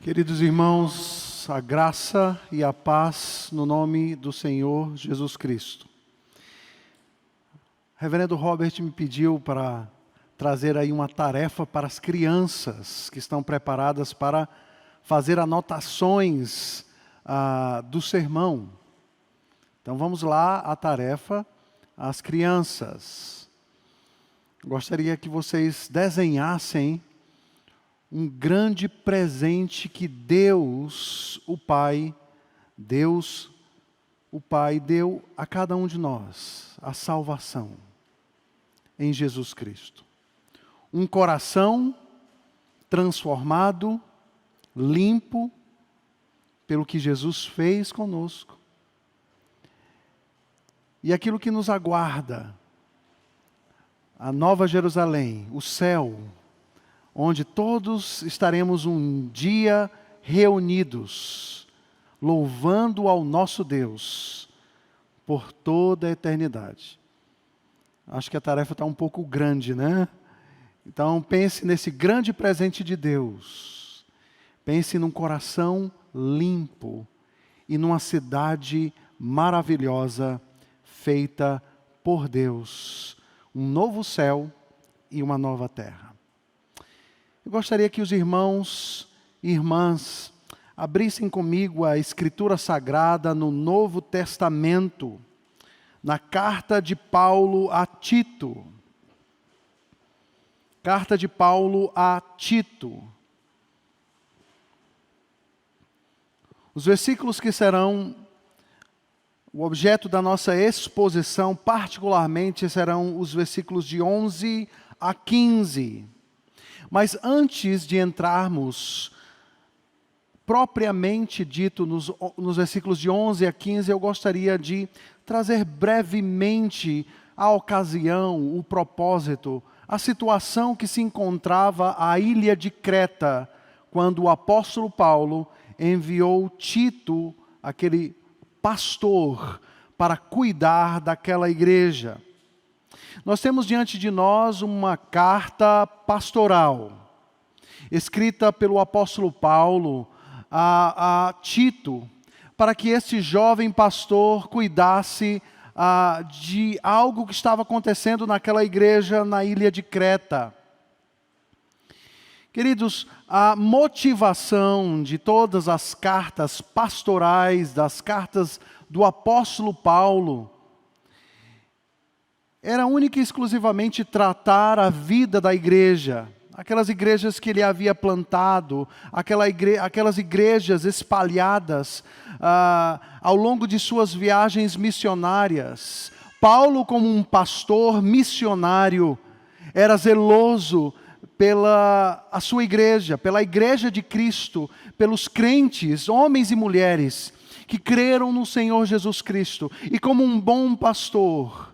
Queridos irmãos, a graça e a paz no nome do Senhor Jesus Cristo. O reverendo Robert me pediu para trazer aí uma tarefa para as crianças que estão preparadas para fazer anotações do sermão. Então vamos lá, a tarefa, as crianças. Gostaria que vocês desenhassem um grande presente que Deus, o Pai, deu a cada um de nós, a salvação em Jesus Cristo. Um coração transformado, limpo, pelo que Jesus fez conosco. E aquilo que nos aguarda, a Nova Jerusalém, o céu, onde todos estaremos um dia reunidos, louvando ao nosso Deus por toda a eternidade. Acho que a tarefa está um pouco grande, né? Então pense nesse grande presente de Deus. Pense num coração limpo e numa cidade maravilhosa feita por Deus. Um novo céu e uma nova terra. Eu gostaria que os irmãos e irmãs abrissem comigo a Escritura Sagrada no Novo Testamento, na carta de Paulo a Tito. Carta de Paulo a Tito. Os versículos que serão o objeto da nossa exposição, particularmente, serão os versículos de 11 a 15. Mas antes de entrarmos, propriamente dito, nos versículos de 11 a 15, eu gostaria de trazer brevemente a ocasião, o propósito, a situação que se encontrava à ilha de Creta, quando o apóstolo Paulo enviou Tito, aquele pastor, para cuidar daquela igreja. Nós temos diante de nós uma carta pastoral, escrita pelo apóstolo Paulo a Tito, para que esse jovem pastor cuidasse de algo que estava acontecendo naquela igreja na ilha de Creta. Queridos, a motivação de todas as cartas pastorais, das cartas do apóstolo Paulo, era única e exclusivamente tratar a vida da igreja, aquelas igrejas que ele havia plantado, aquelas igrejas espalhadas ao longo de suas viagens missionárias. Paulo, como um pastor missionário, era zeloso pela a sua igreja, pela igreja de Cristo, pelos crentes, homens e mulheres, que creram no Senhor Jesus Cristo. E como um bom pastor,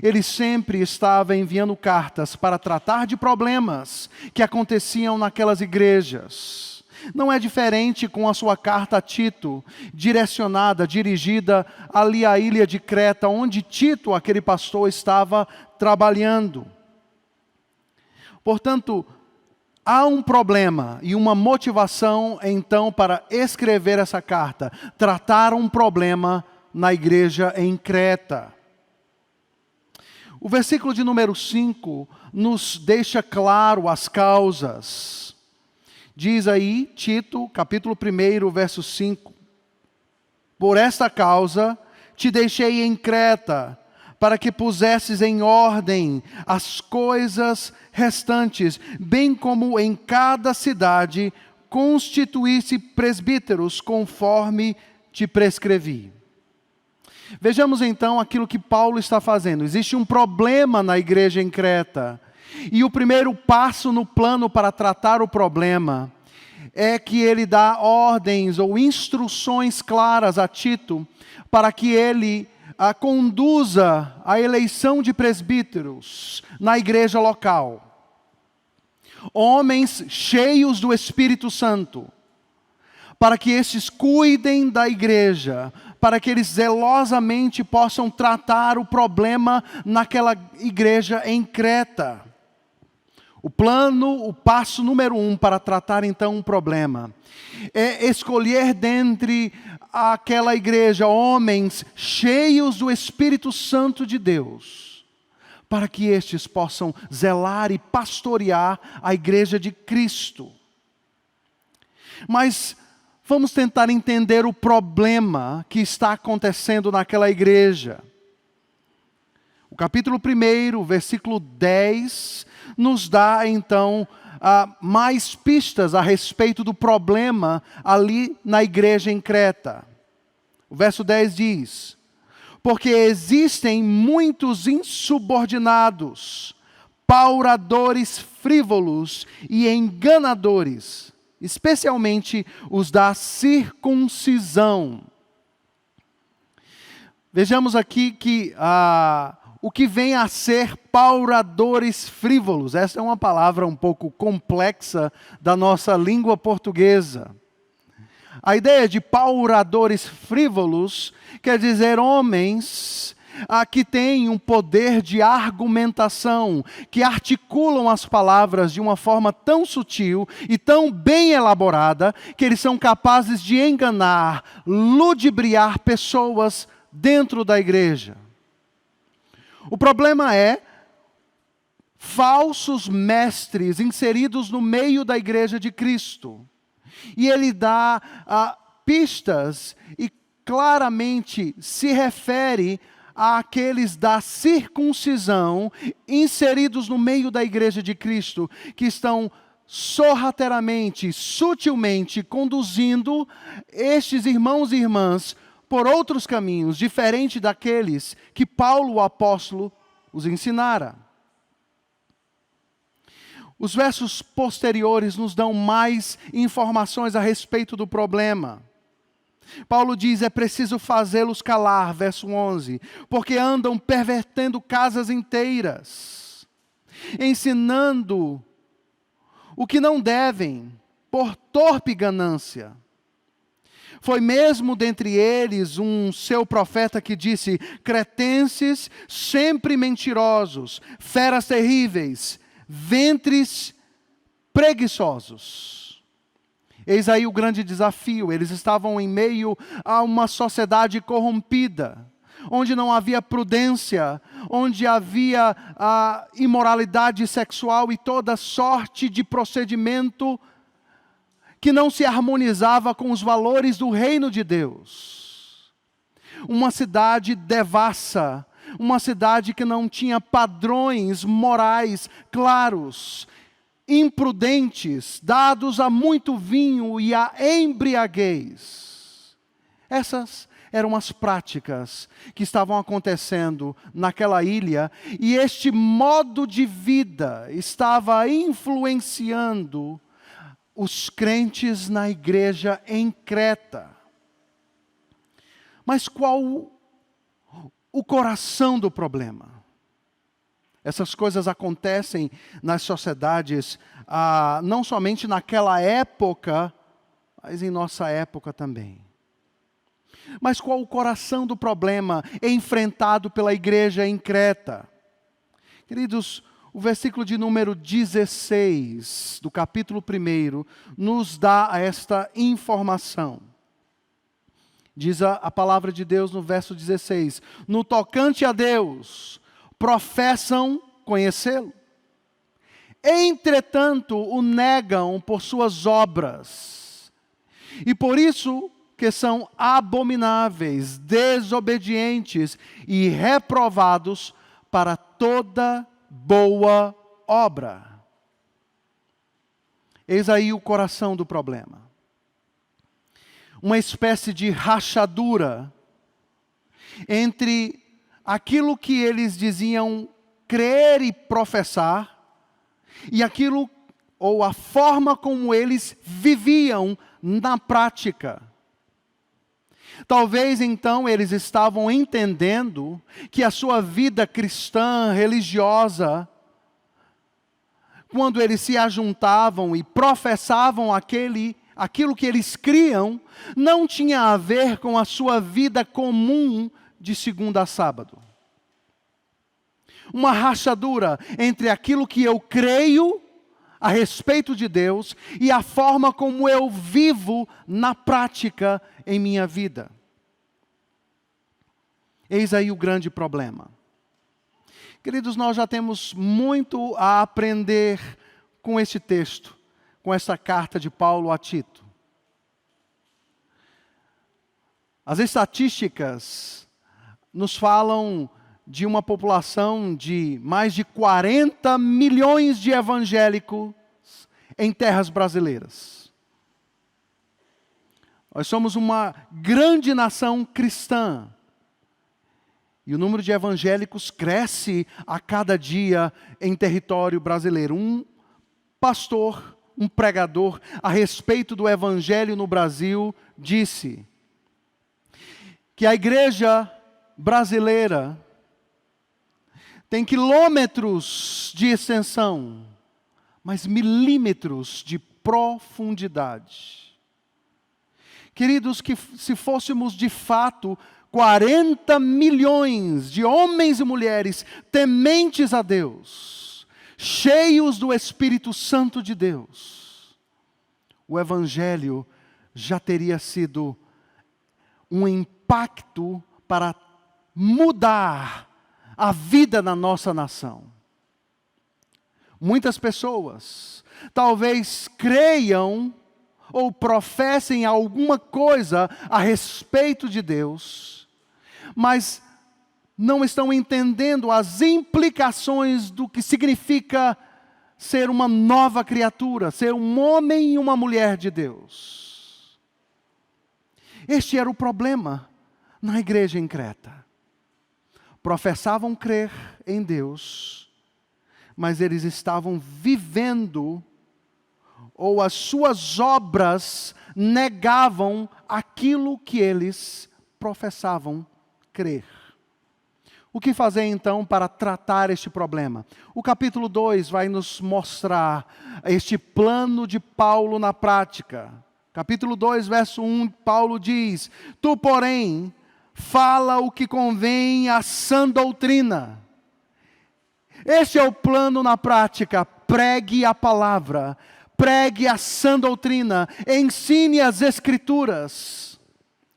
ele sempre estava enviando cartas para tratar de problemas que aconteciam naquelas igrejas. Não é diferente com a sua carta a Tito, dirigida ali à ilha de Creta, onde Tito, aquele pastor, estava trabalhando. Portanto, há um problema e uma motivação, então, para escrever essa carta. Tratar um problema na igreja em Creta. O versículo de número 5 nos deixa claro as causas. Diz aí, Tito, capítulo 1, verso 5. Por esta causa te deixei em Creta, para que pusesses em ordem as coisas restantes, bem como em cada cidade constituísse presbíteros, conforme te prescrevi. Vejamos então aquilo que Paulo está fazendo. Existe um problema na igreja em Creta. E o primeiro passo no plano para tratar o problema é que ele dá ordens ou instruções claras a Tito para que ele conduza a eleição de presbíteros na igreja local. Homens cheios do Espírito Santo, para que estes cuidem da igreja, para que eles zelosamente possam tratar o problema naquela igreja em Creta. O passo número 1 para tratar então um problema é escolher dentre aquela igreja homens cheios do Espírito Santo de Deus, para que estes possam zelar e pastorear a igreja de Cristo. Mas vamos tentar entender o problema que está acontecendo naquela igreja. O capítulo 1, versículo 10, nos dá então mais pistas a respeito do problema ali na igreja em Creta. O verso 10 diz: porque existem muitos insubordinados, pauradores frívolos e enganadores, especialmente os da circuncisão. Vejamos aqui que o que vem a ser pauradores frívolos. Essa é uma palavra um pouco complexa da nossa língua portuguesa. A ideia de pauradores frívolos quer dizer homens que têm um poder de argumentação, que articulam as palavras de uma forma tão sutil e tão bem elaborada, que eles são capazes de enganar, ludibriar pessoas dentro da igreja. O problema é falsos mestres inseridos no meio da igreja de Cristo. E ele dá pistas e claramente se refere àqueles da circuncisão inseridos no meio da igreja de Cristo, que estão sorrateiramente, sutilmente conduzindo estes irmãos e irmãs por outros caminhos, diferente daqueles que Paulo, o apóstolo, os ensinara. Os versos posteriores nos dão mais informações a respeito do problema. Paulo diz: é preciso fazê-los calar, verso 11, porque andam pervertendo casas inteiras, ensinando o que não devem, por torpe ganância. Foi mesmo dentre eles um seu profeta que disse: cretenses sempre mentirosos, feras terríveis, ventres preguiçosos. Eis aí o grande desafio. Eles estavam em meio a uma sociedade corrompida, onde não havia prudência, onde havia imoralidade sexual e toda sorte de procedimento que não se harmonizava com os valores do reino de Deus. Uma cidade devassa, uma cidade que não tinha padrões morais claros, imprudentes, dados a muito vinho e a embriaguez. Essas eram as práticas que estavam acontecendo naquela ilha, e este modo de vida estava influenciando os crentes na igreja em Creta. Mas qual o coração do problema? Essas coisas acontecem nas sociedades, não somente naquela época, mas em nossa época também. Mas qual o coração do problema enfrentado pela igreja em Creta? Queridos, o versículo de número 16 do capítulo 1 nos dá esta informação. Diz a palavra de Deus no verso 16: no tocante a Deus, professam conhecê-lo. Entretanto, o negam por suas obras. E por isso que são abomináveis, desobedientes e reprovados para toda boa obra. Eis aí o coração do problema. Uma espécie de rachadura entre aquilo que eles diziam crer e professar e aquilo, ou a forma como eles viviam na prática. Talvez então eles estavam entendendo que a sua vida cristã, religiosa, quando eles se ajuntavam e professavam aquilo que eles criam, não tinha a ver com a sua vida comum de segunda a sábado. Uma rachadura entre aquilo que eu creio a respeito de Deus e a forma como eu vivo na prática em minha vida. Eis aí o grande problema. Queridos, nós já temos muito a aprender com este texto, com esta carta de Paulo a Tito. As estatísticas nos falam de uma população de mais de 40 milhões de evangélicos em terras brasileiras. Nós somos uma grande nação cristã. E o número de evangélicos cresce a cada dia em território brasileiro. Um pastor, um pregador, a respeito do evangelho no Brasil, disse que a igreja brasileira tem quilômetros de extensão, mas milímetros de profundidade. Queridos, que se fôssemos de fato 40 milhões de homens e mulheres tementes a Deus, cheios do Espírito Santo de Deus, o Evangelho já teria sido um impacto para mudar a vida na nossa nação. Muitas pessoas talvez creiam ou professem alguma coisa a respeito de Deus, mas não estão entendendo as implicações do que significa ser uma nova criatura, ser um homem e uma mulher de Deus. Este era o problema na igreja em Creta. Professavam crer em Deus, mas eles estavam vivendo, ou as suas obras negavam aquilo que eles professavam crer. O que fazer então para tratar este problema? O capítulo 2 vai nos mostrar este plano de Paulo na prática. Capítulo 2, verso 1, Paulo diz: Tu, porém, fala o que convém à sã doutrina. Este é o plano na prática. Pregue a palavra, pregue a sã doutrina, ensine as Escrituras.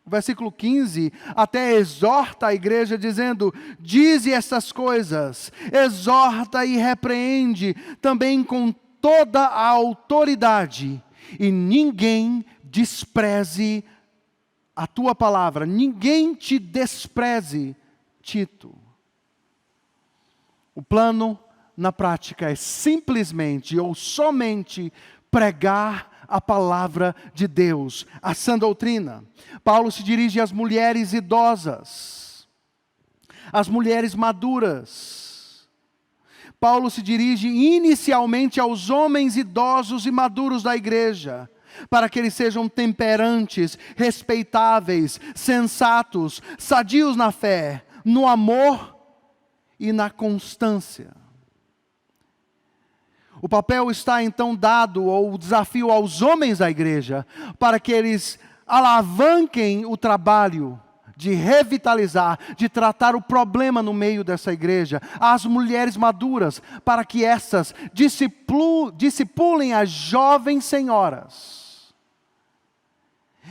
O versículo 15 até exorta a igreja dizendo: dize estas coisas, exorta e repreende também com toda a autoridade, e ninguém despreze a tua palavra, ninguém te despreze, Tito. O plano na prática é simplesmente ou somente pregar a palavra de Deus, a sã doutrina. Paulo se dirige às mulheres idosas, às mulheres maduras. Paulo se dirige inicialmente aos homens idosos e maduros da igreja, para que eles sejam temperantes, respeitáveis, sensatos, sadios na fé, no amor e na constância. O papel está então dado, ou o desafio aos homens da igreja, para que eles alavanquem o trabalho de revitalizar, de tratar o problema no meio dessa igreja. Às mulheres maduras, para que essas discipulem as jovens senhoras.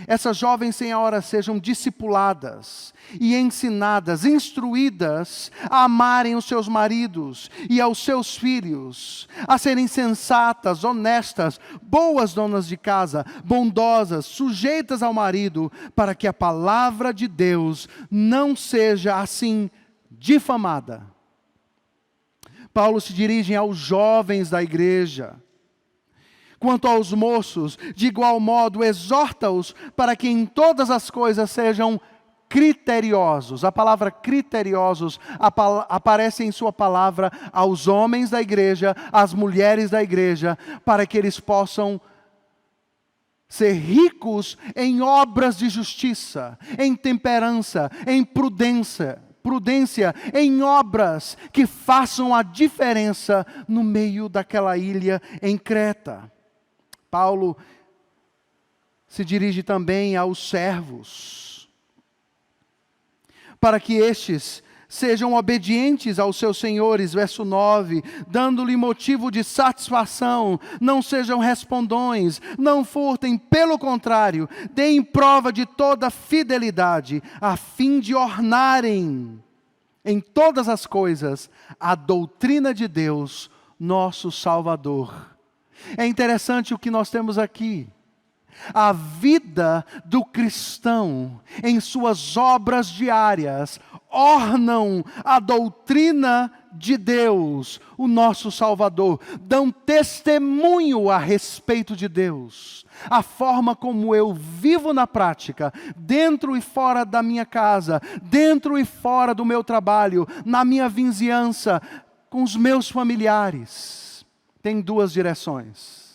Essas jovens senhoras sejam discipuladas e ensinadas, instruídas a amarem os seus maridos e aos seus filhos, a serem sensatas, honestas, boas donas de casa, bondosas, sujeitas ao marido, para que a palavra de Deus não seja assim difamada. Paulo se dirige aos jovens da igreja. Quanto aos moços, de igual modo, exorta-os para que em todas as coisas sejam criteriosos. A palavra criteriosos aparece em sua palavra aos homens da igreja, às mulheres da igreja, para que eles possam ser ricos em obras de justiça, em temperança, em prudência, em obras que façam a diferença no meio daquela ilha em Creta. Paulo se dirige também aos servos, para que estes sejam obedientes aos seus senhores, verso 9, dando-lhe motivo de satisfação, não sejam respondões, não furtem, pelo contrário, deem prova de toda fidelidade, a fim de ornarem em todas as coisas a doutrina de Deus, nosso Salvador. É interessante o que nós temos aqui. A vida do cristão, em suas obras diárias, ornam a doutrina de Deus, o nosso Salvador, dão testemunho a respeito de Deus. A forma como eu vivo na prática, dentro e fora da minha casa, dentro e fora do meu trabalho, na minha vizinhança, com os meus familiares, tem duas direções.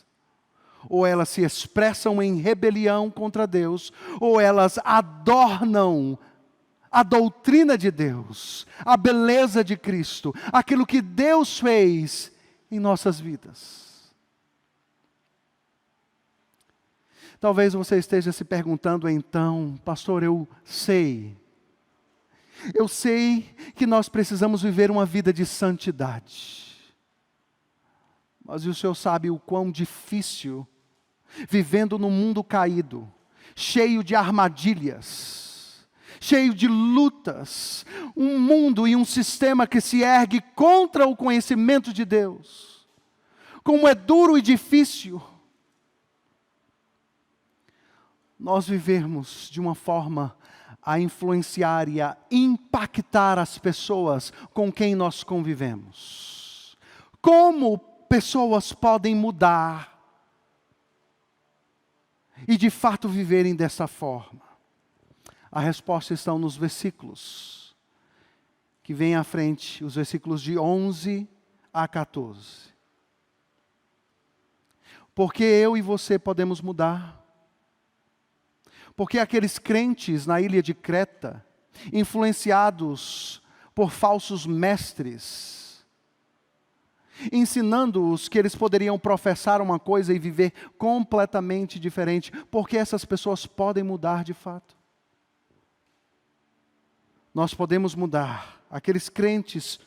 Ou elas se expressam em rebelião contra Deus, ou elas adornam a doutrina de Deus, a beleza de Cristo, aquilo que Deus fez em nossas vidas. Talvez você esteja se perguntando então, pastor, eu sei que nós precisamos viver uma vida de santidade. Mas o Senhor sabe o quão difícil, vivendo num mundo caído, cheio de armadilhas, cheio de lutas, um mundo e um sistema que se ergue contra o conhecimento de Deus. Como é duro e difícil nós vivermos de uma forma a influenciar e a impactar as pessoas com quem nós convivemos. Como pessoas podem mudar e de fato viverem dessa forma? A resposta está nos versículos que vêm à frente, os versículos de 11 a 14. Porque eu e você podemos mudar? Porque aqueles crentes na ilha de Creta, influenciados por falsos mestres, ensinando-os que eles poderiam professar uma coisa e viver completamente diferente, porque essas pessoas podem mudar de fato. Nós podemos mudar, aqueles crentes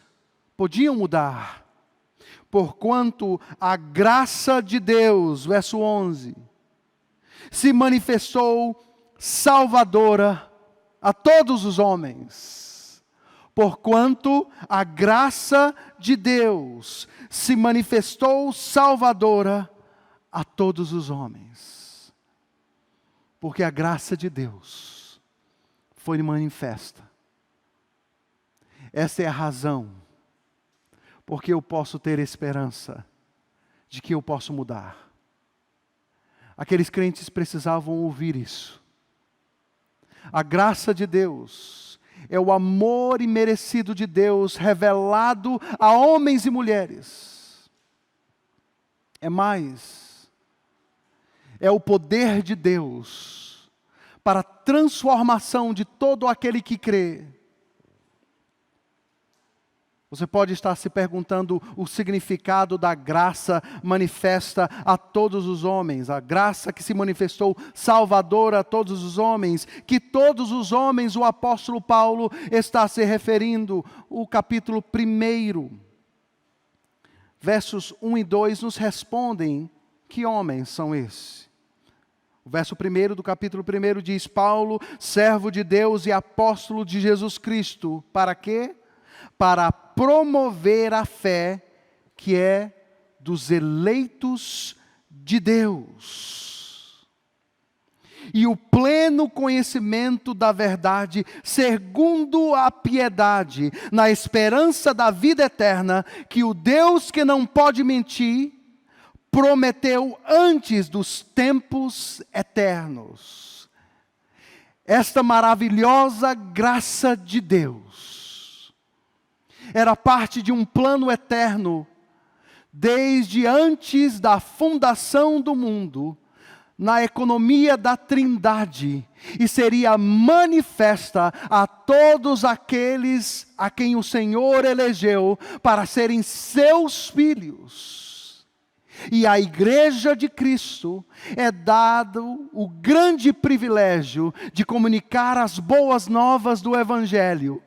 podiam mudar, porquanto a graça de Deus, verso 11, se manifestou salvadora a todos os homens. Porquanto a graça de Deus se manifestou salvadora a todos os homens. Porque a graça de Deus foi manifesta. Essa é a razão porque eu posso ter esperança de que eu posso mudar. Aqueles crentes precisavam ouvir isso. A graça de Deus é o amor imerecido de Deus revelado a homens e mulheres. É mais, é o poder de Deus para a transformação de todo aquele que crê. Você pode estar se perguntando o significado da graça manifesta a todos os homens, a graça que se manifestou salvadora a todos os homens, que todos os homens o apóstolo Paulo está se referindo. O capítulo 1, versos 1 e 2 nos respondem que homens são esses. O verso 1 do capítulo 1 diz: Paulo, servo de Deus e apóstolo de Jesus Cristo, para quê? Para promover a fé que é dos eleitos de Deus, e o pleno conhecimento da verdade, segundo a piedade, na esperança da vida eterna, que o Deus que não pode mentir, prometeu antes dos tempos eternos. Esta maravilhosa graça de Deus era parte de um plano eterno, desde antes da fundação do mundo, na economia da Trindade, e seria manifesta a todos aqueles a quem o Senhor elegeu para serem seus filhos. E à Igreja de Cristo é dado o grande privilégio de comunicar as boas novas do Evangelho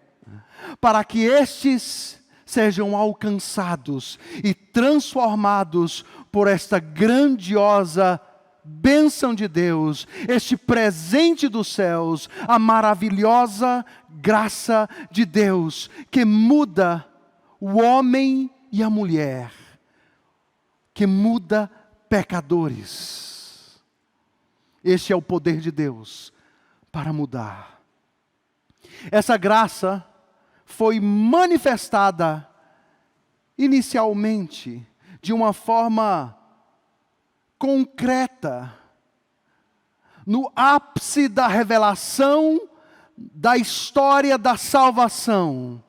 para que estes sejam alcançados e transformados por esta grandiosa bênção de Deus, este presente dos céus, a maravilhosa graça de Deus, que muda o homem e a mulher, que muda pecadores. Este é o poder de Deus para mudar. Essa graça foi manifestada inicialmente de uma forma concreta, no ápice da revelação da história da salvação,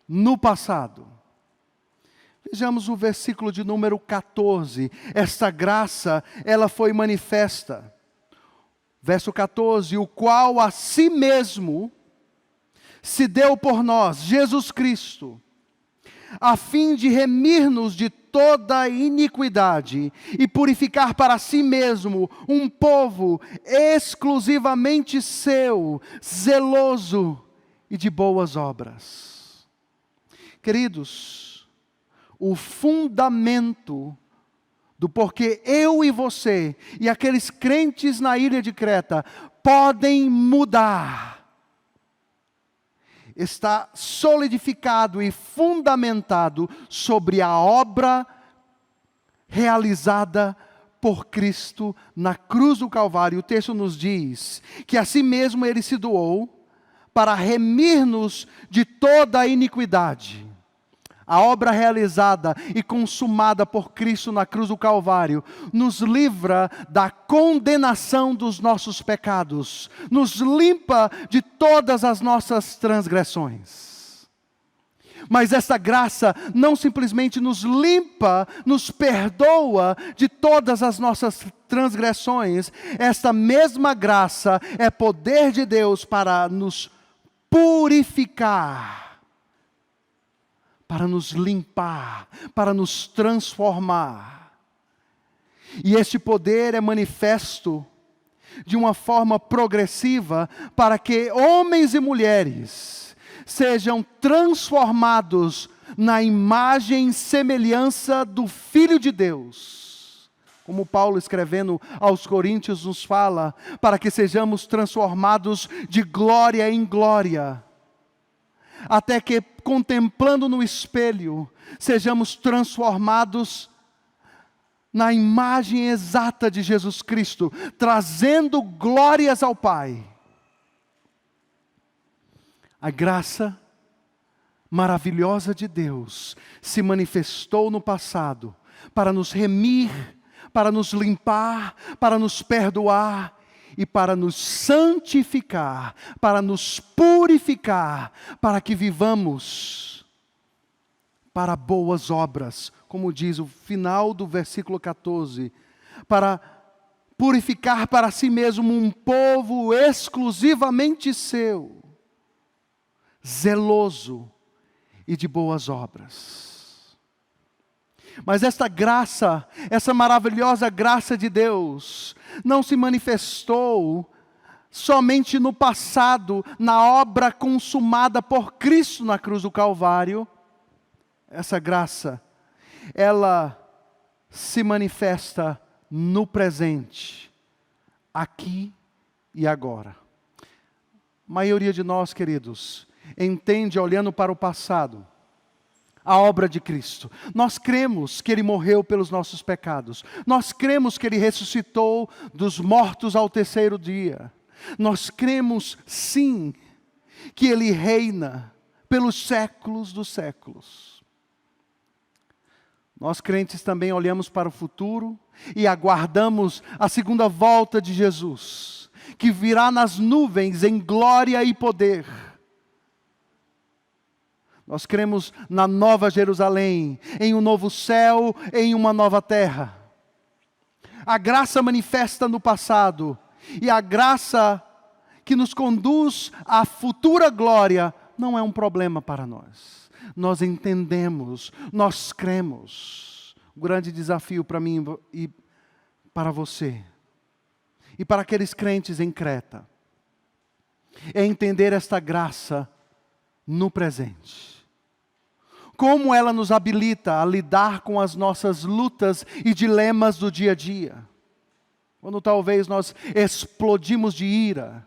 no passado. Vejamos o versículo de número 14. Esta graça, ela foi manifesta. Verso 14, o qual a si mesmo se deu por nós, Jesus Cristo, a fim de remir-nos de toda iniquidade e purificar para si mesmo um povo exclusivamente seu, zeloso e de boas obras. Queridos, o fundamento do porquê eu e você e aqueles crentes na ilha de Creta podem mudar, está solidificado e fundamentado sobre a obra realizada por Cristo na cruz do Calvário. O texto nos diz que a si mesmo Ele se doou para remir-nos de toda a iniquidade. A obra realizada e consumada por Cristo na cruz do Calvário nos livra da condenação dos nossos pecados, nos limpa de todas as nossas transgressões. Mas esta graça não simplesmente nos limpa, nos perdoa de todas as nossas transgressões. Esta mesma graça é poder de Deus para nos purificar, para nos limpar, para nos transformar. E este poder é manifesto de uma forma progressiva para que homens e mulheres sejam transformados na imagem e semelhança do Filho de Deus. Como Paulo, escrevendo aos Coríntios, nos fala, para que sejamos transformados de glória em glória, até que, contemplando no espelho, sejamos transformados na imagem exata de Jesus Cristo, trazendo glórias ao Pai. A graça maravilhosa de Deus se manifestou no passado para nos remir, para nos limpar, para nos perdoar e para nos santificar, para nos purificar, para que vivamos para boas obras, como diz o final do versículo 14, para purificar para si mesmo um povo exclusivamente seu, zeloso e de boas obras. Mas esta graça, essa maravilhosa graça de Deus, não se manifestou somente no passado, na obra consumada por Cristo na cruz do Calvário. Essa graça, ela se manifesta no presente, aqui e agora. A maioria de nós, queridos, entende olhando para o passado a obra de Cristo. Nós cremos que Ele morreu pelos nossos pecados. Nós cremos que Ele ressuscitou dos mortos ao terceiro dia. Nós cremos, sim, que Ele reina pelos séculos dos séculos. Nós crentes também olhamos para o futuro e aguardamos a segunda volta de Jesus, que virá nas nuvens em glória e poder. Nós cremos na nova Jerusalém, em um novo céu, em uma nova terra. A graça manifesta no passado e a graça que nos conduz à futura glória não é um problema para nós. Nós entendemos, nós cremos. O grande desafio para mim e para você, e para aqueles crentes em Creta, é entender esta graça no presente. Como ela nos habilita a lidar com as nossas lutas e dilemas do dia a dia. Quando talvez nós explodimos de ira,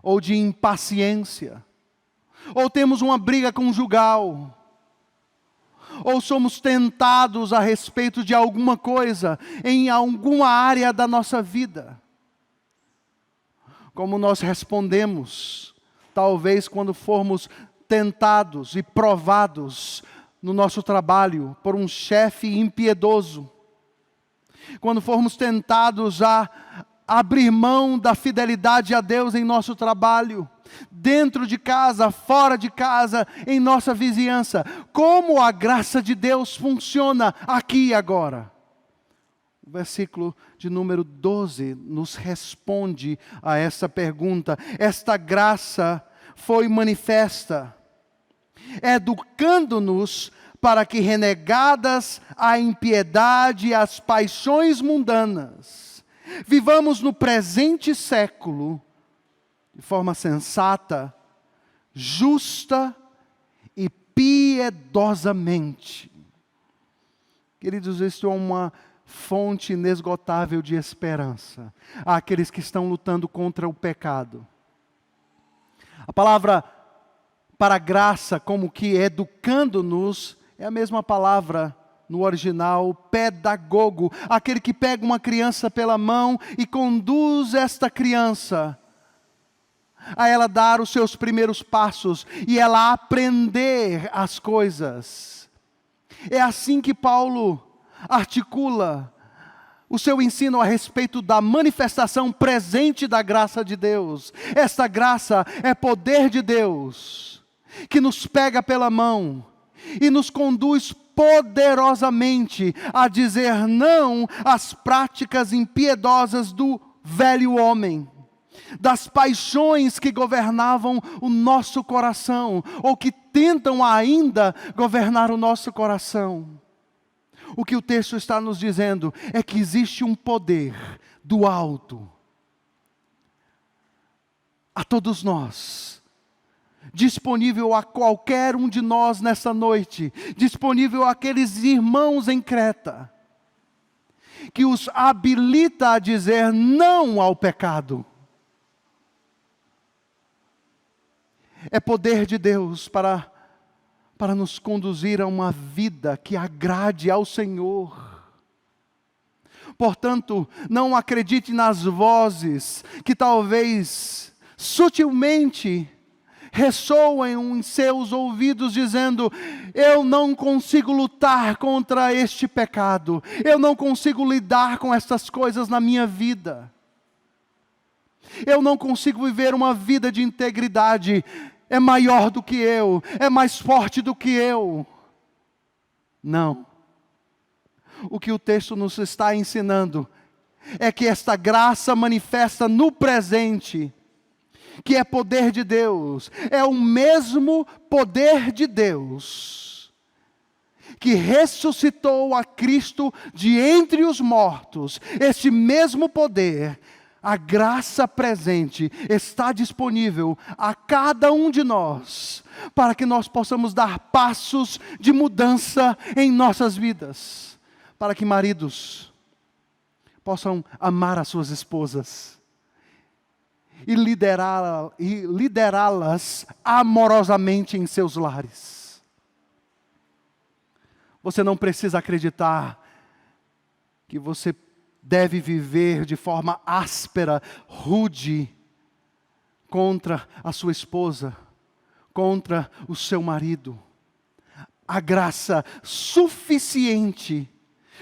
ou de impaciência, ou temos uma briga conjugal, ou somos tentados a respeito de alguma coisa, em alguma área da nossa vida. Como nós respondemos, talvez quando formos tentados e provados no nosso trabalho por um chefe impiedoso, quando formos tentados a abrir mão da fidelidade a Deus em nosso trabalho, dentro de casa, fora de casa, em nossa vizinhança, como a graça de Deus funciona aqui e agora. O versículo de número 12 nos responde a essa pergunta. Esta graça foi manifesta, educando-nos para que, renegadas a impiedade e as paixões mundanas, vivamos no presente século de forma sensata, justa e piedosamente. Queridos, isto é uma fonte inesgotável de esperança àqueles que estão lutando contra o pecado. A palavra para graça, como que educando-nos, é a mesma palavra no original, pedagogo, aquele que pega uma criança pela mão e conduz esta criança a ela dar os seus primeiros passos e ela aprender as coisas. É assim que Paulo articula o seu ensino a respeito da manifestação presente da graça de Deus. Esta graça é poder de Deus, que nos pega pela mão e nos conduz poderosamente a dizer não às práticas impiedosas do velho homem, das paixões que governavam o nosso coração, ou que tentam ainda governar o nosso coração. O que o texto está nos dizendo é que existe um poder do alto a todos nós, disponível a qualquer um de nós nessa noite, disponível àqueles irmãos em Creta, que os habilita a dizer não ao pecado. É poder de Deus para nos conduzir a uma vida que agrade ao Senhor. Portanto, não acredite nas vozes que talvez sutilmente ressoam em seus ouvidos dizendo: eu não consigo lutar contra este pecado, eu não consigo lidar com estas coisas na minha vida, eu não consigo viver uma vida de integridade, é maior do que eu, é mais forte do que eu. Não. O que o texto nos está ensinando é que esta graça manifesta no presente, que é poder de Deus, é o mesmo poder de Deus que ressuscitou a Cristo de entre os mortos. Este mesmo poder, a graça presente, está disponível a cada um de nós, para que nós possamos dar passos de mudança em nossas vidas, para que maridos possam amar as suas esposas e liderá-las amorosamente em seus lares. Você não precisa acreditar que você deve viver de forma áspera, rude, contra a sua esposa, contra o seu marido. A graça suficiente,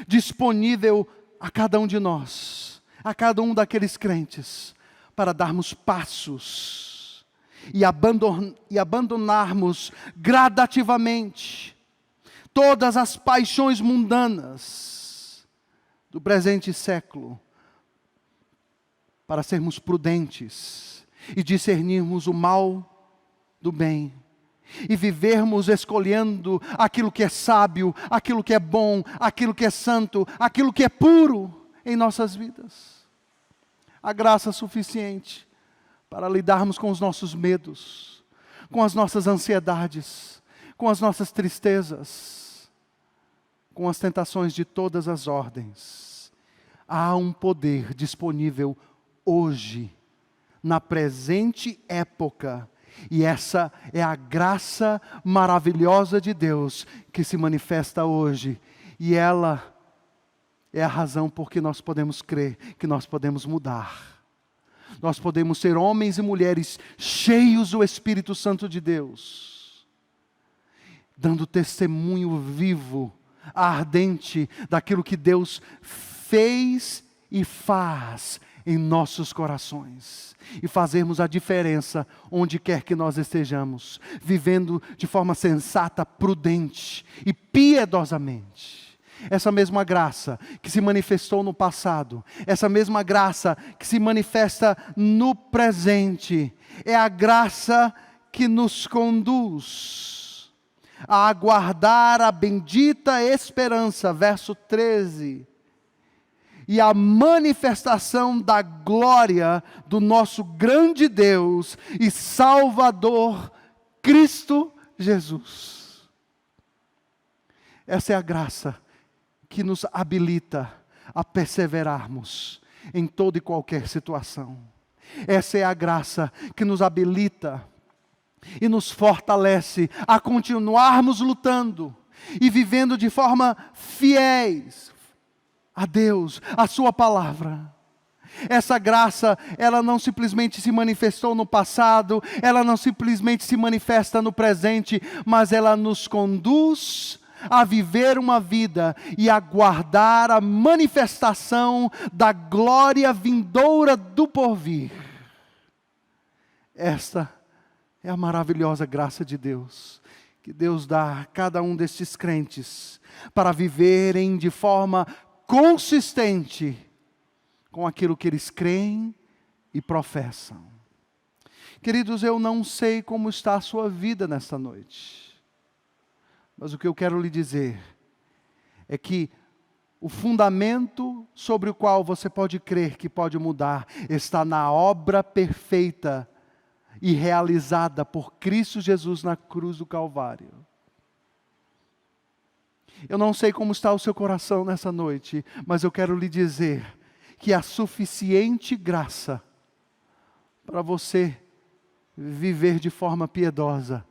disponível a cada um de nós, a cada um daqueles crentes, para darmos passos e abandonarmos gradativamente todas as paixões mundanas do presente século, para sermos prudentes e discernirmos o mal do bem, e vivermos escolhendo aquilo que é sábio, aquilo que é bom, aquilo que é santo, aquilo que é puro em nossas vidas. A graça suficiente para lidarmos com os nossos medos, com as nossas ansiedades, com as nossas tristezas, com as tentações de todas as ordens. Há um poder disponível hoje, na presente época, e essa é a graça maravilhosa de Deus que se manifesta hoje, e ela é a razão por que nós podemos crer que nós podemos mudar. Nós podemos ser homens e mulheres cheios do Espírito Santo de Deus, dando testemunho vivo, ardente, daquilo que Deus fez e faz em nossos corações, e fazermos a diferença onde quer que nós estejamos, vivendo de forma sensata, prudente e piedosamente. Essa mesma graça que se manifestou no passado, essa mesma graça que se manifesta no presente, é a graça que nos conduz a aguardar a bendita esperança, verso 13, e a manifestação da glória do nosso grande Deus e Salvador, Cristo Jesus. Essa é a graça que nos habilita a perseverarmos em toda e qualquer situação. Essa é a graça que nos habilita e nos fortalece a continuarmos lutando e vivendo de forma fiéis a Deus, a sua palavra. Essa graça, ela não simplesmente se manifestou no passado, ela não simplesmente se manifesta no presente, mas ela nos conduz a viver uma vida e aguardar a manifestação da glória vindoura do porvir. Esta é a maravilhosa graça de Deus, que Deus dá a cada um destes crentes, para viverem de forma consistente com aquilo que eles creem e professam. Queridos, eu não sei como está a sua vida nesta noite, mas o que eu quero lhe dizer é que o fundamento sobre o qual você pode crer que pode mudar está na obra perfeita e realizada por Cristo Jesus na cruz do Calvário. Eu não sei como está o seu coração nessa noite, mas eu quero lhe dizer que há suficiente graça para você viver de forma piedosa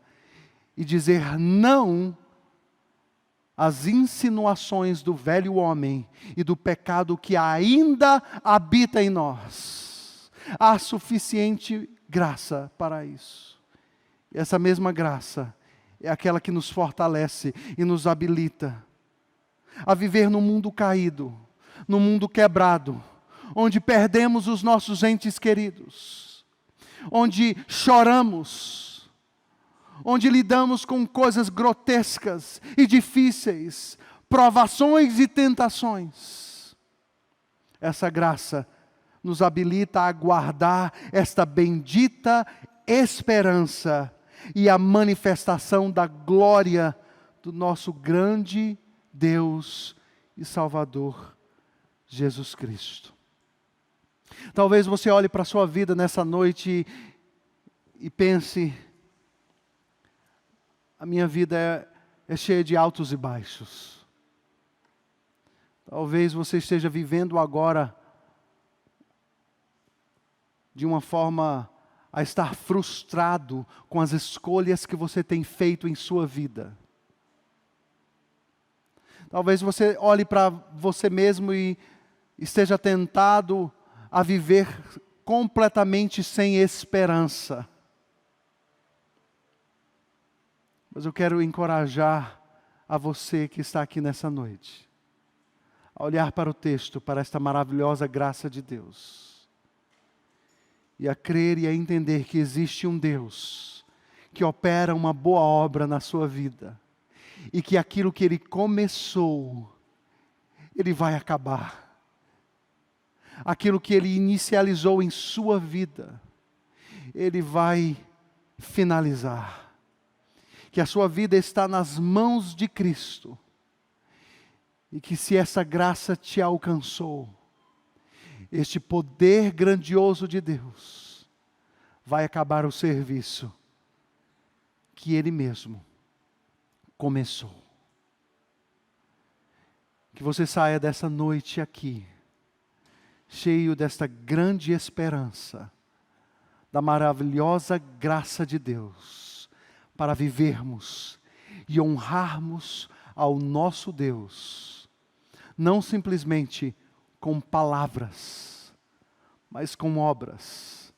e dizer não às insinuações do velho homem e do pecado que ainda habita em nós. Há suficiente graça para isso. E essa mesma graça é aquela que nos fortalece e nos habilita a viver no mundo caído, no mundo quebrado, onde perdemos os nossos entes queridos, onde choramos, onde lidamos com coisas grotescas e difíceis, provações e tentações. Essa graça nos habilita a aguardar esta bendita esperança e a manifestação da glória do nosso grande Deus e Salvador, Jesus Cristo. Talvez você olhe para a sua vida nessa noite e pense: a minha vida é cheia de altos e baixos. Talvez você esteja vivendo agora de uma forma a estar frustrado com as escolhas que você tem feito em sua vida. Talvez você olhe para você mesmo e esteja tentado a viver completamente sem esperança. Mas eu quero encorajar a você que está aqui nessa noite, a olhar para o texto, para esta maravilhosa graça de Deus, e a crer e a entender que existe um Deus que opera uma boa obra na sua vida, e que aquilo que Ele começou, Ele vai acabar. Aquilo que Ele inicializou em sua vida, Ele vai finalizar. Que a sua vida está nas mãos de Cristo, e que se essa graça te alcançou, este poder grandioso de Deus vai acabar o serviço que Ele mesmo começou. Que você saia dessa noite aqui, cheio desta grande esperança, da maravilhosa graça de Deus, para vivermos e honrarmos ao nosso Deus, não simplesmente com palavras, mas com obras,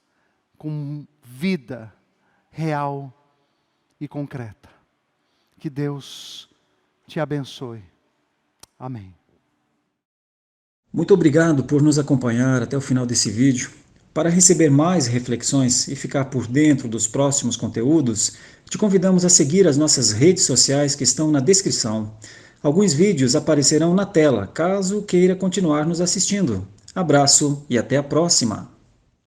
com vida real e concreta. Que Deus te abençoe. Amém. Muito obrigado por nos acompanhar até o final desse vídeo. Para receber mais reflexões e ficar por dentro dos próximos conteúdos, te convidamos a seguir as nossas redes sociais que estão na descrição. Alguns vídeos aparecerão na tela, caso queira continuar nos assistindo. Abraço e até a próxima!